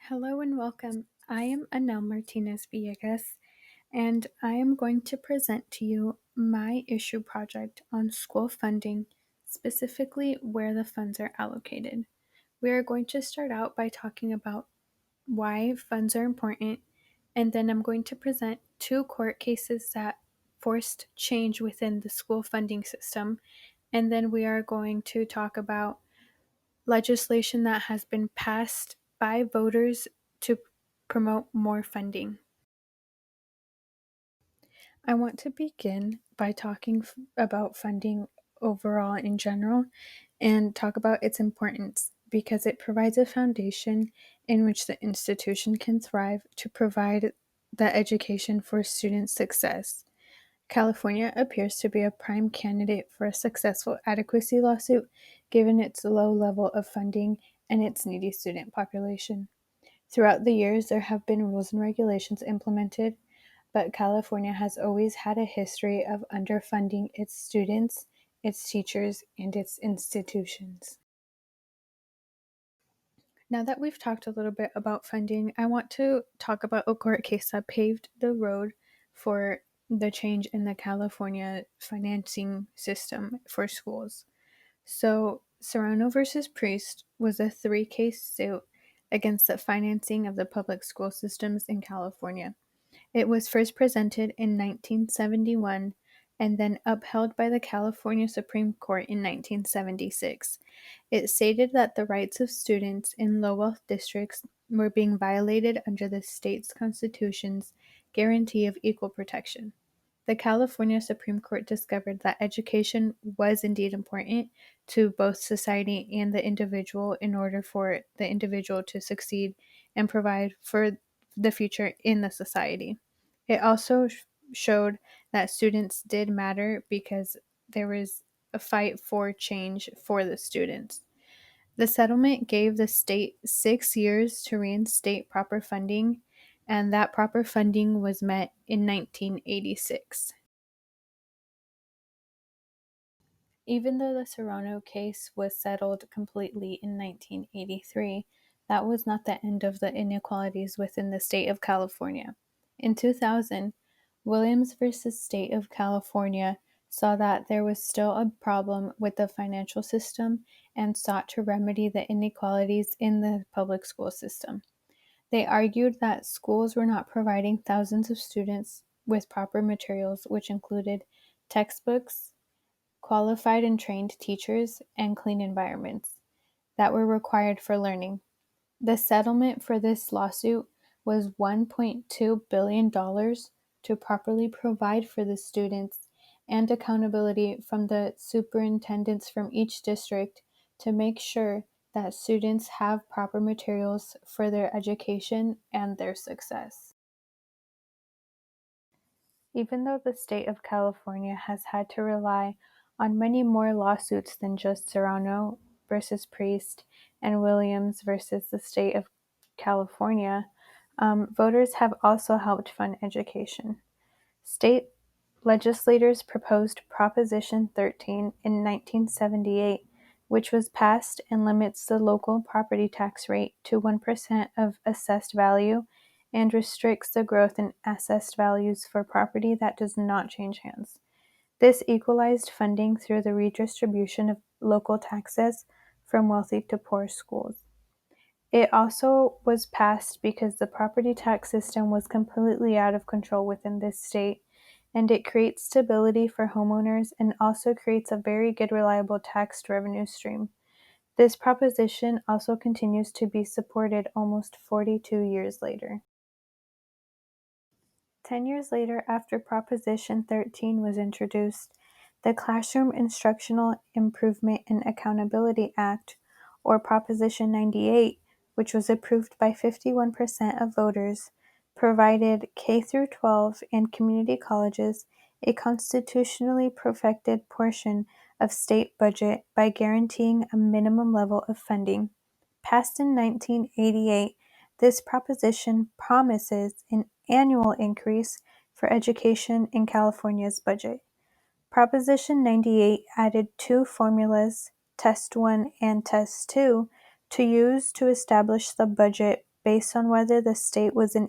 Hello and welcome. I am Anel Martinez Villegas, and I am going to present to you my issue project on school funding, specifically where the funds are allocated. We are going to start out by talking about why funds are important, and then I'm going to present two court cases that forced change within the school funding system, and then we are going to talk about legislation that has been passed by voters to promote more funding. I want to begin by talking about funding overall in general and talk about its importance because it provides a foundation in which the institution can thrive to provide the education for student success. California appears to be a prime candidate for a successful adequacy lawsuit given its low level of funding and its needy student population. Throughout the years, there have been rules and regulations implemented, but California has always had a history of underfunding its students, its teachers, and its institutions. Now that we've talked a little bit about funding, I want to talk about a court case that paved the road for the change in the California financing system for schools. So, Serrano versus Priest was a three-case suit against the financing of the public school systems in California. It was first presented in 1971 and then upheld by the California Supreme Court in 1976. It stated that the rights of students in low wealth districts were being violated under the state's constitution's guarantee of equal protection. The California Supreme Court discovered that education was indeed important to both society and the individual in order for the individual to succeed and provide for the future in the society. It also showed that students did matter because there was a fight for change for the students. The settlement gave the state 6 years to reinstate proper funding, and that proper funding was met in 1986. Even though the Serrano case was settled completely in 1983, that was not the end of the inequalities within the state of California. In 2000, Williams versus State of California saw that there was still a problem with the financial system and sought to remedy the inequalities in the public school system. They argued that schools were not providing thousands of students with proper materials, which included textbooks, qualified and trained teachers, and clean environments that were required for learning. The settlement for this lawsuit was $1.2 billion to properly provide for the students and accountability from the superintendents from each district to make sure that students have proper materials for their education and their success. Even though the state of California has had to rely on many more lawsuits than just Serrano versus Priest and Williams versus the state of California, voters have also helped fund education. State legislators proposed Proposition 13 in 1978, which was passed and limits the local property tax rate to 1% of assessed value and restricts the growth in assessed values for property that does not change hands. This equalized funding through the redistribution of local taxes from wealthy to poor schools. It also was passed because the property tax system was completely out of control within this state, and it creates stability for homeowners and also creates a very good, reliable tax revenue stream. This proposition also continues to be supported almost 42 years later. 10 years later, after Proposition 13 was introduced, the Classroom Instructional Improvement and Accountability Act, or Proposition 98, which was approved by 51% of voters, provided K through 12 and community colleges a constitutionally protected portion of state budget by guaranteeing a minimum level of funding. Passed in 1988, this proposition promises an annual increase for education in California's budget. Proposition 98 added two formulas, Test 1 and Test 2, to use to establish the budget based on whether the state was an